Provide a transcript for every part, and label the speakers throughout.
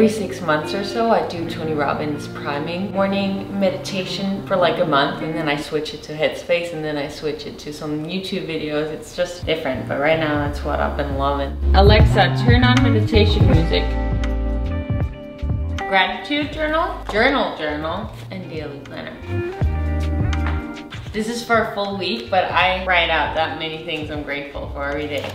Speaker 1: every 6 months or so, I do Tony Robbins priming morning meditation for like a month, and then I switch it to Headspace, and then I switch it to some YouTube videos. It's just different, but right now that's what I've been loving. Alexa, turn on meditation music. Gratitude journal, journal, and daily planner. This is for a full week, but I write out that many things I'm grateful for every day.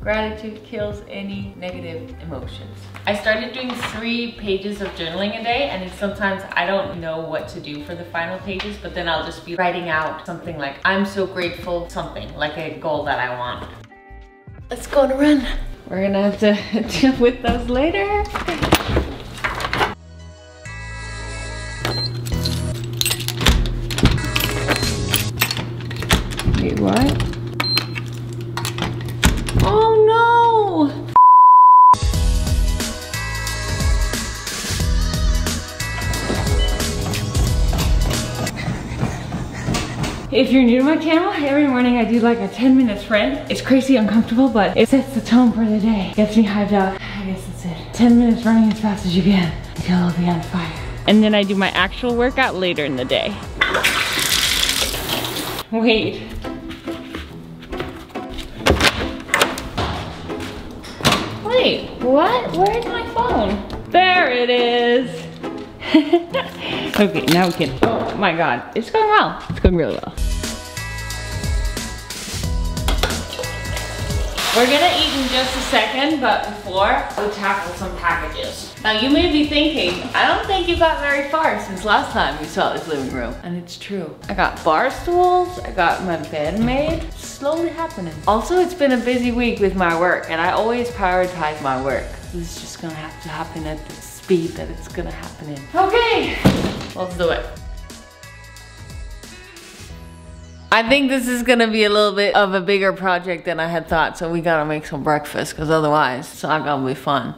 Speaker 1: Gratitude kills any negative emotions. I started doing 3 pages of journaling a day, and sometimes I don't know what to do for the final pages, but then I'll just be writing out something like, I'm so grateful, something, like a goal that I want. Let's go on a run. We're gonna have to deal with those later. Wait, what? Oh no! If you're new to my channel, every morning I do like a 10-minute sprint. It's crazy uncomfortable, but it sets the tone for the day. Gets me hyped up. I guess that's it. 10 minutes running as fast as you can until I'll be on fire. And then I do my actual workout later in the day. Wait. Wait, what? Where's my phone? There it is. Okay, now we can, oh my God. It's going well. It's going really well. We're gonna eat in just a second, but before we tackle some packages. Now you may be thinking, I don't think you got very far since last time we saw this living room. And it's true. I got bar stools, I got my bed made. It's slowly happening. Also, it's been a busy week with my work, and I always prioritize my work. This is just gonna have to happen at the speed that it's gonna happen in. Okay, let's do it. I think this is gonna be a little bit of a bigger project than I had thought, so we gotta make some breakfast, because otherwise it's not gonna be fun.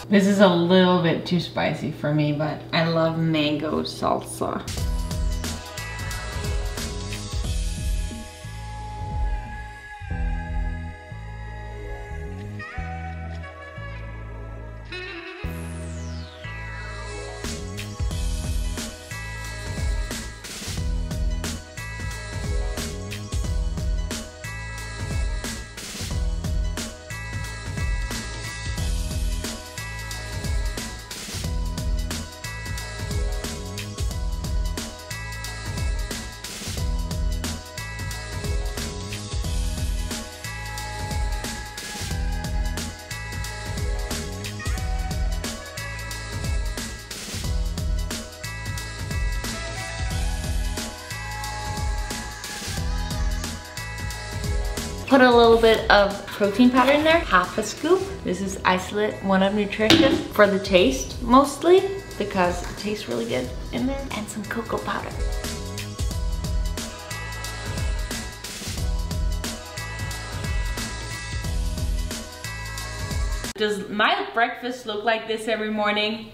Speaker 1: This is a little bit too spicy for me, but I love mango salsa. Put a little bit of protein powder in there, half a scoop. This is isolate 1-up nutrition for the taste mostly, because it tastes really good in there, and some cocoa powder. Does my breakfast look like this every morning?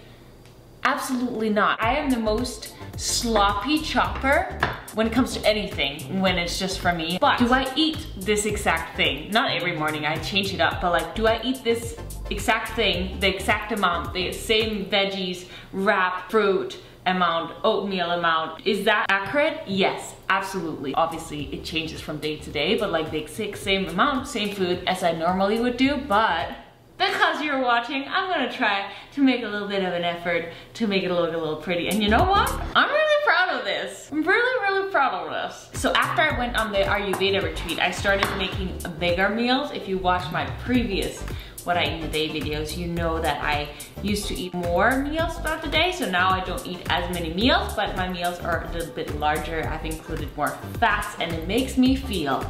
Speaker 1: Absolutely not. I am the most sloppy chopper when it comes to anything, when it's just for me. But do I eat this exact thing? Not every morning, I change it up, but like, do I eat this exact thing, the exact amount, the same veggies, wrap, fruit amount, oatmeal amount? Is that accurate? Yes, absolutely. Obviously, it changes from day to day, but like the exact same amount, same food as I normally would do, but because you're watching, I'm gonna try to make a little bit of an effort to make it look a little pretty. And you know what? I'm really proud of this. I'm really proud of this. So after I went on the Ayurveda retreat, I started making bigger meals. If you watch my previous What I Eat in a Day videos, you know that I used to eat more meals throughout the day. So now I don't eat as many meals, but my meals are a little bit larger. I've included more fats, and it makes me feel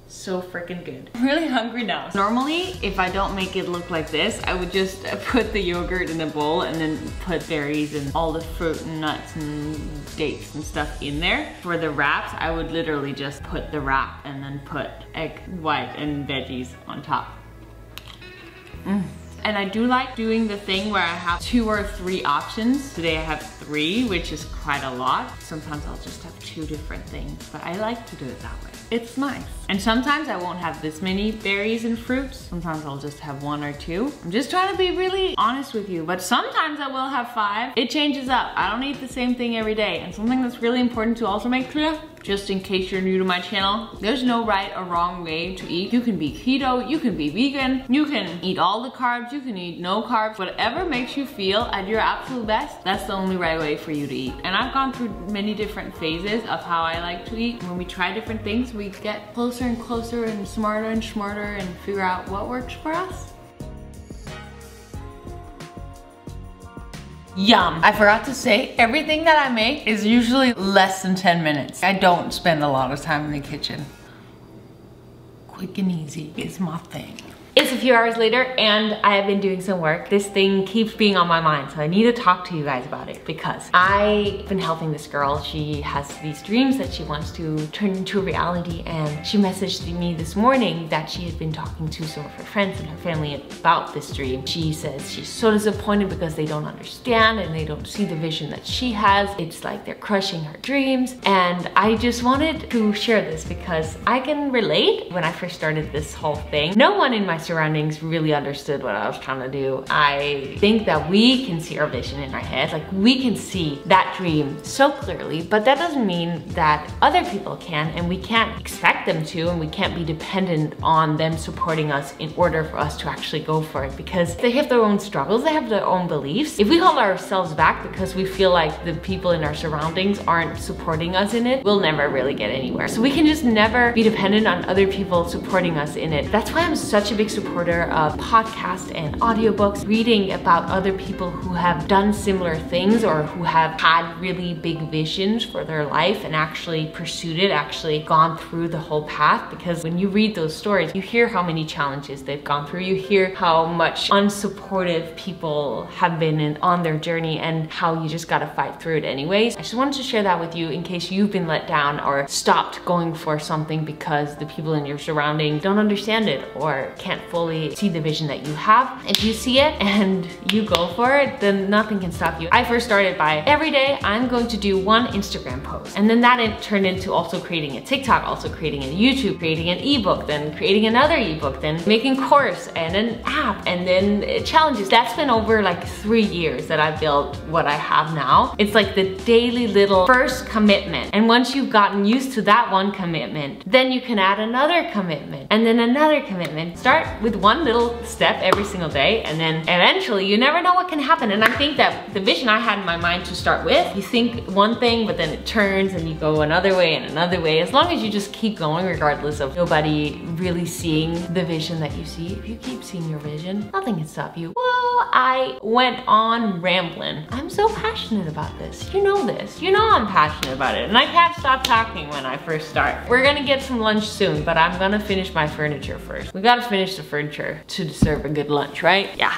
Speaker 1: So freaking good. I'm really hungry now. Normally, if I don't make it look like this, I would just put the yogurt in a bowl and then put berries and all the fruit and nuts and dates and stuff in there. For the wraps, I would literally just put the wrap and then put egg white and veggies on top. And I do like doing the thing where I have 2 or 3 options. Today I have 3, which is quite a lot. Sometimes I'll just have 2 different things, but I like to do it that way. It's nice. And sometimes I won't have this many berries and fruits. Sometimes I'll just have 1 or 2. I'm just trying to be really honest with you, but sometimes I will have 5. It changes up. I don't eat the same thing every day. And something that's really important to also make clear, just in case you're new to my channel, there's no right or wrong way to eat. You can be keto, you can be vegan, you can eat all the carbs, you can eat no carbs. Whatever makes you feel at your absolute best, that's the only right way for you to eat. And I've gone through many different phases of how I like to eat. When we try different things, we get closer and closer and smarter and figure out what works for us. Yum. I forgot to say, everything that I make is usually less than 10 minutes. I don't spend a lot of time in the kitchen. Quick and easy is my thing. It's a few hours later and I have been doing some work. This thing keeps being on my mind, so I need to talk to you guys about it because I've been helping this girl. She has these dreams that she wants to turn into reality, and she messaged me this morning that she had been talking to some of her friends and her family about this dream. She says she's so disappointed because they don't understand and they don't see the vision that she has. It's like they're crushing her dreams, and I just wanted to share this because I can relate. When I first started this whole thing, no one in my surroundings really understood what I was trying to do. I think that we can see our vision in our head, like we can see that dream so clearly, but that doesn't mean that other people can, and we can't expect them to, and we can't be dependent on them supporting us in order for us to actually go for it, because they have their own struggles, they have their own beliefs. If we hold ourselves back because we feel like the people in our surroundings aren't supporting us in it, we'll never really get anywhere. So we can just never be dependent on other people supporting us in it. That's why I'm such a big supporter of podcasts and audiobooks, reading about other people who have done similar things or who have had really big visions for their life and actually pursued it, actually gone through the whole path. Because when you read those stories, you hear how many challenges they've gone through, you hear how much unsupportive people have been on their journey and how you just gotta fight through it anyways. I just wanted to share that with you in case you've been let down or stopped going for something because the people in your surroundings don't understand it or can't fully see the vision that you have. If you see it and you go for it, then nothing can stop you. I first started by every day I'm going to do 1 Instagram post, and then that turned into also creating a TikTok, also creating a YouTube, creating an ebook, then creating another ebook, then making a course and an app, and then challenges. That's been over like 3 years that I've built what I have now. It's like the daily little first commitment, and once you've gotten used to that 1 commitment, then you can add another commitment and then another commitment. Start with 1 little step every single day, and then eventually you never know what can happen. And I think that the vision I had in my mind to start with, you think one thing but then it turns and you go another way and another way. As long as you just keep going regardless of nobody really seeing the vision that you see, if you keep seeing your vision, nothing can stop you. Well, I went on rambling. I'm so passionate about this. You know this. You know I'm passionate about it, and I can't stop talking when I first start. We're gonna get some lunch soon, but I'm gonna finish my furniture first. We gotta finish the furniture to deserve a good lunch, right? Yeah.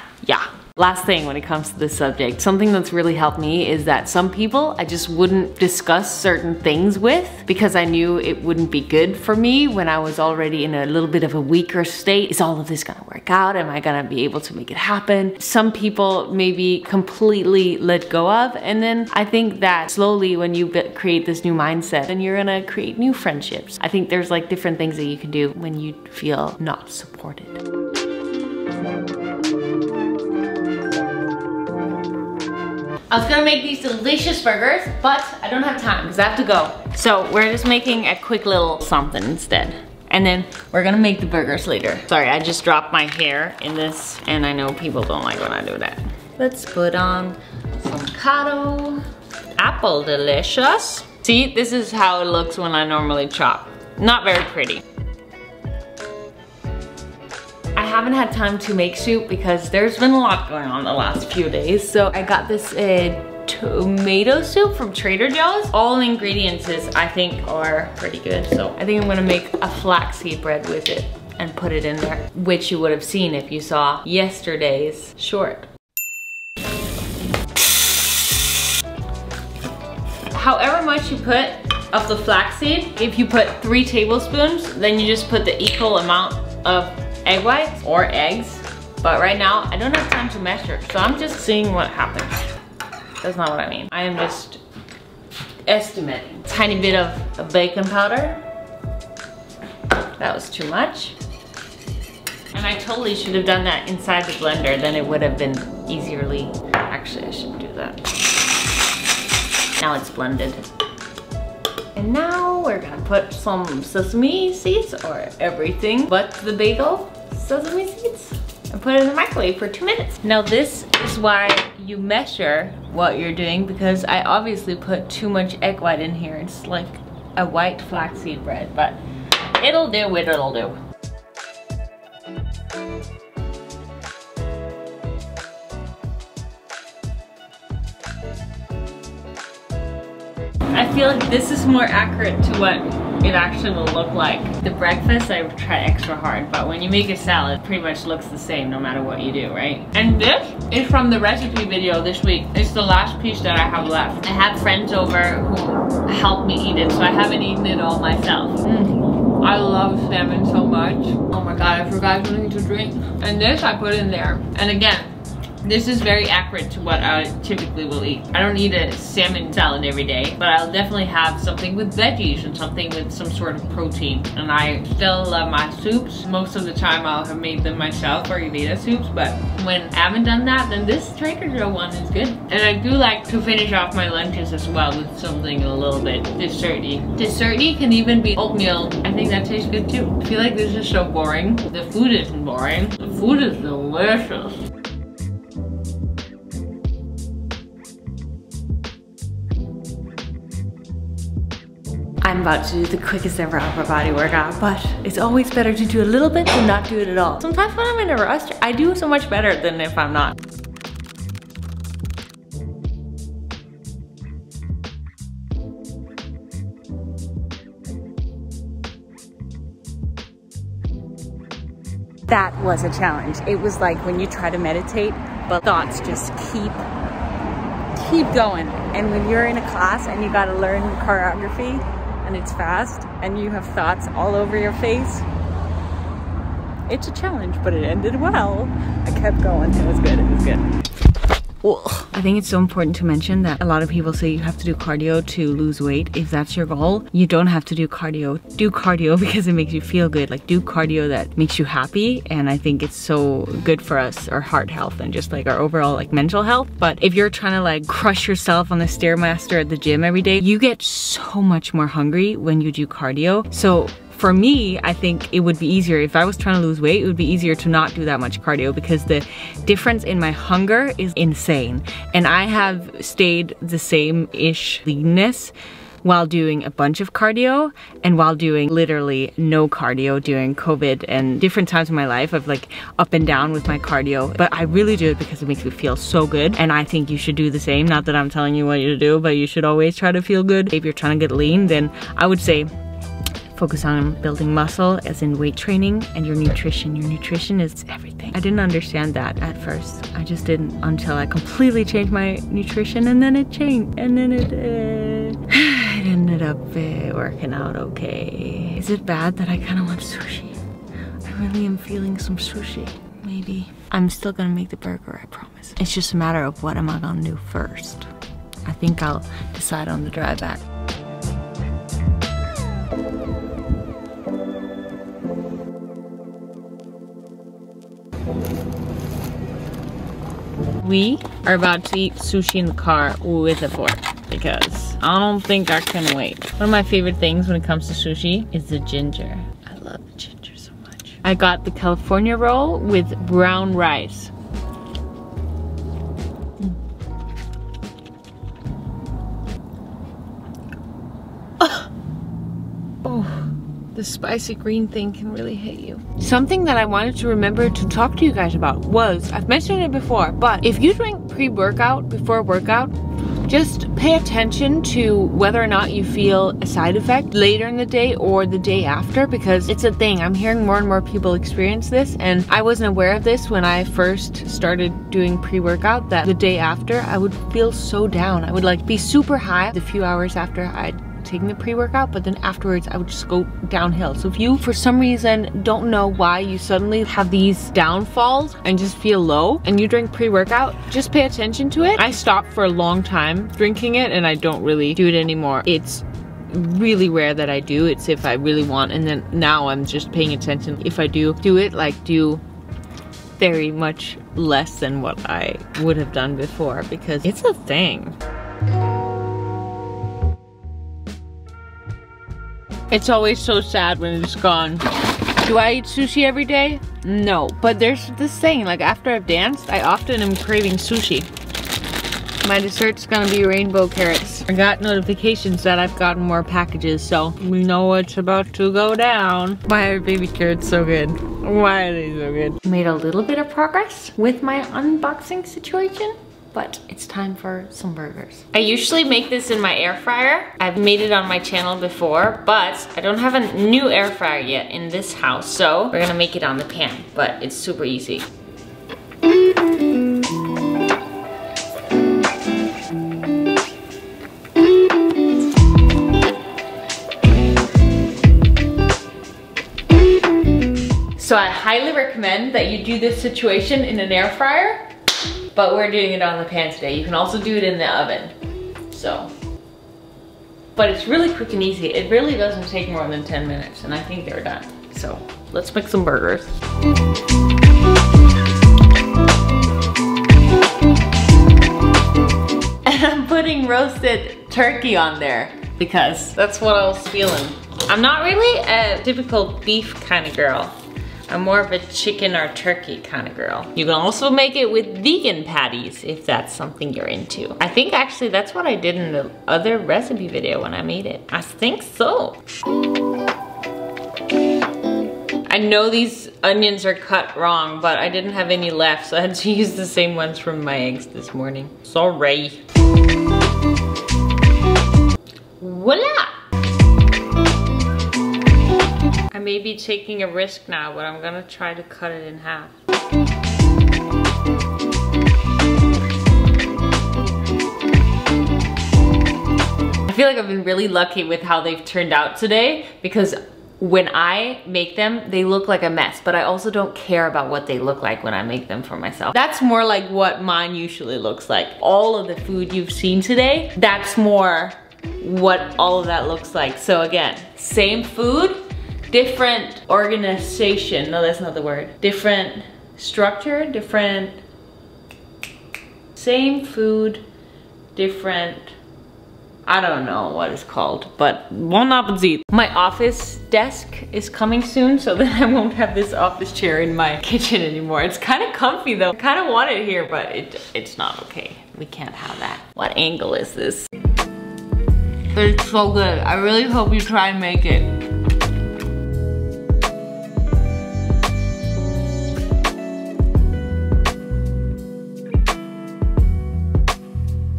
Speaker 1: Last thing when it comes to this subject, something that's really helped me is that some people I just wouldn't discuss certain things with because I knew it wouldn't be good for me when I was already in a little bit of a weaker state. Is all of this gonna work out? Am I gonna be able to make it happen? Some people maybe completely let go of, and then I think that slowly when you create this new mindset, then you're gonna create new friendships. I think there's like different things that you can do when you feel not supported. I was gonna make these delicious burgers, but I don't have time because I have to go. So we're just making a quick little something instead. And then we're gonna make the burgers later. Sorry, I just dropped my hair in this, and I know people don't like when I do that. Let's put on some avocado. Apple delicious. See, this is how it looks when I normally chop. Not very pretty. I haven't had time to make soup because there's been a lot going on the last few days. So I got this tomato soup from Trader Joe's. All the ingredients I think are pretty good. So I think I'm gonna make a flaxseed bread with it and put it in there, which you would have seen if you saw yesterday's short. However much you put of the flaxseed, if you put 3 tablespoons, then you just put the equal amount of egg whites or eggs. But right now, I don't have time to measure, so I'm just seeing what happens. That's not what I mean. I am just estimating. Tiny bit of bacon powder. That was too much. And I totally should have done that inside the blender, then it would have been easierly. Actually, I shouldn't do that. Now it's blended. And now we're gonna put some sesame seeds, or everything but the bagel sesame seeds, and put it in the microwave for 2 minutes. Now this is why you measure what you're doing, because I obviously put too much egg white in here. It's like a white flaxseed bread, but it'll do what it'll do. I feel like this is more accurate to what it actually will look like. The breakfast, I try extra hard, but when you make a salad, it pretty much looks the same no matter what you do, right? And this is from the recipe video this week. It's the last piece that I have left. I had friends over who helped me eat it, so I haven't eaten it all myself. I love salmon so much. Oh my god, I forgot something to drink. And this I put in there. And again, this is very accurate to what I typically will eat. I don't eat a salmon salad every day, but I'll definitely have something with veggies and something with some sort of protein. And I still love my soups. Most of the time I'll have made them myself, or Evita soups, but when I haven't done that, then this Trader Joe one is good. And I do like to finish off my lunches as well with something a little bit desserty. Desserty can even be oatmeal. I think that tastes good too. I feel like this is so boring. The food isn't boring. The food is delicious. I'm about to do the quickest ever upper body workout, but it's always better to do a little bit than not do it at all. Sometimes when I'm in a rush, I do so much better than if I'm not. That was a challenge. It was like when you try to meditate, but thoughts just keep going. And when you're in a class and you gotta learn choreography, and it's fast, and you have thoughts all over your face, it's a challenge, but it ended well. I kept going, it was good, it was good. I think it's so important to mention that a lot of people say you have to do cardio to lose weight. If that's your goal, you don't have to do cardio. Do cardio because it makes you feel good. Like, do cardio that makes you happy, and I think it's so good for us, our heart health and just like our overall like mental health. But if you're trying to like crush yourself on the Stairmaster at the gym every day, you get so much more hungry when you do cardio. So for me, I think it would be easier if I was trying to lose weight. It would be easier to not do that much cardio, because the difference in my hunger is insane. And I have stayed the same-ish leanness while doing a bunch of cardio and while doing literally no cardio during COVID and different times in my life of like up and down with my cardio. But I really do it because it makes me feel so good, and I think you should do the same. Not that I'm telling you what to do, but you should always try to feel good. If you're trying to get lean, then I would say focus on building muscle, as in weight training, and your nutrition. Your nutrition is everything. I didn't understand that at first. I just didn't until I completely changed my nutrition, and then it changed, and then it ended up working out okay. Is it bad that I kind of want sushi? I really am feeling some sushi. Maybe. I'm still gonna make the burger, I promise. It's just a matter of what am I gonna do first. I think I'll decide on the drive back. We are about to eat sushi in the car with a fork, because I don't think I can wait. One of my favorite things when it comes to sushi is the ginger. I love the ginger so much. I got the California roll with brown rice. The spicy green thing can really hit you. Something that I wanted to remember to talk to you guys about was, I've mentioned it before, but if you drink pre-workout before a workout, just pay attention to whether or not you feel a side effect later in the day or the day after, because it's a thing. I'm hearing more and more people experience this, and I wasn't aware of this when I first started doing pre-workout, that the day after I would feel so down. I would like be super high the few hours after I'd taking the pre-workout, but then afterwards I would just go downhill. So if you for some reason don't know why you suddenly have these downfalls and just feel low and you drink pre-workout, just pay attention to it. I stopped for a long time drinking it and I don't really do it anymore. It's really rare that I do. It's if I really want, and then now I'm just paying attention. If I do it, like do very much less than what I would have done before, because it's a thing. It's always so sad when it's gone. Do I eat sushi every day? No, but there's this saying, like after I've danced, I often am craving sushi. My dessert's gonna be rainbow carrots. I got notifications that I've gotten more packages, so we know what's about to go down. Why are baby carrots so good? Why are they so good? Made a little bit of progress with my unboxing situation, but it's time for some burgers. I usually make this in my air fryer. I've made it on my channel before, but I don't have a new air fryer yet in this house, so we're gonna make it on the pan, but it's super easy. So I highly recommend that you do this situation in an air fryer, but we're doing it on the pan today. You can also do it in the oven, so. But it's really quick and easy. It really doesn't take more than 10 minutes, and I think they're done. So let's make some burgers. And I'm putting roasted turkey on there because that's what I was feeling. I'm not really a typical beef kind of girl. I'm more of a chicken or turkey kind of girl. You can also make it with vegan patties if that's something you're into. I think actually that's what I did in the other recipe video when I made it. I think so. I know these onions are cut wrong, but I didn't have any left, so I had to use the same ones from my eggs this morning. Sorry. Voila! I may be taking a risk now, but I'm gonna try to cut it in half. I feel like I've been really lucky with how they've turned out today, because when I make them, they look like a mess, but I also don't care about what they look like when I make them for myself. That's more like what mine usually looks like. All of the food you've seen today, that's more what all of that looks like. So again, same food, different organization. No, that's not the word. Different structure, different, same food, different, I don't know what it's called, but bon appetit. My office desk is coming soon, so then I won't have this office chair in my kitchen anymore. It's kind of comfy though. I kind of want it here, but it's not okay. We can't have that. What angle is this? It's so good. I really hope you try and make it.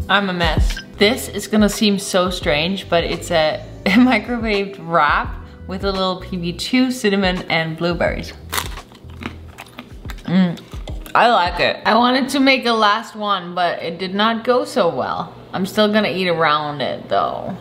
Speaker 1: I'm a mess. This is gonna seem so strange, but it's a microwaved wrap with a little PB2, cinnamon, and blueberries. I like it. I wanted to make a last one, but it did not go so well. I'm still gonna eat around it though.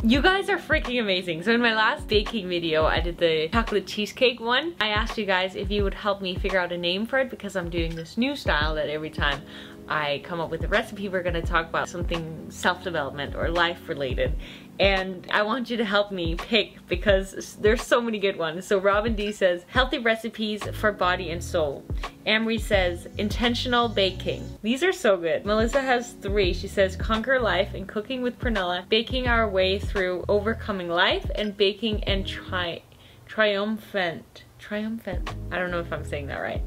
Speaker 1: You guys are freaking amazing. So in my last baking video, I did the chocolate cheesecake one. I asked you guys if you would help me figure out a name for it, because I'm doing this new style that every time I come up with a recipe, we're gonna talk about something self-development or life related. And I want you to help me pick, because there's so many good ones. So Robin D says, healthy recipes for body and soul. Amory says, intentional baking. These are so good. Melissa has 3. She says, conquer life and cooking with Prunella, baking our way through overcoming life, and baking and triumphant. I don't know if I'm saying that right.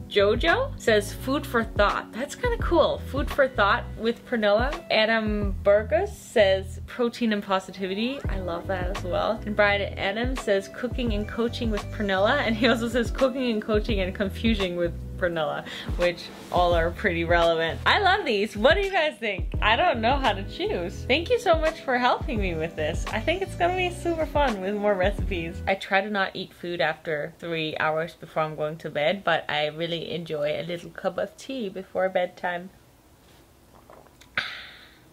Speaker 1: Jojo says food for thought. That's kind of cool. Food for thought with Prunella. Adam Burgess says protein and positivity. I love that as well. And Brian Adams says cooking and coaching with Prunella. And he also says cooking and coaching and confusing with vanilla, which all are pretty relevant. I love these. What do you guys think? I don't know how to choose. Thank you so much for helping me with this. I think it's gonna be super fun with more recipes. I try to not eat food after 3 hours before I'm going to bed, but I really enjoy a little cup of tea before bedtime.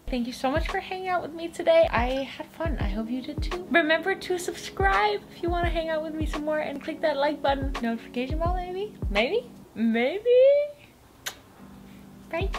Speaker 1: Thank you so much for hanging out with me today. I had fun. I hope you did too. Remember to subscribe if you want to hang out with me some more, and click that like button, notification bell maybe? Maybe? Maybe? Right?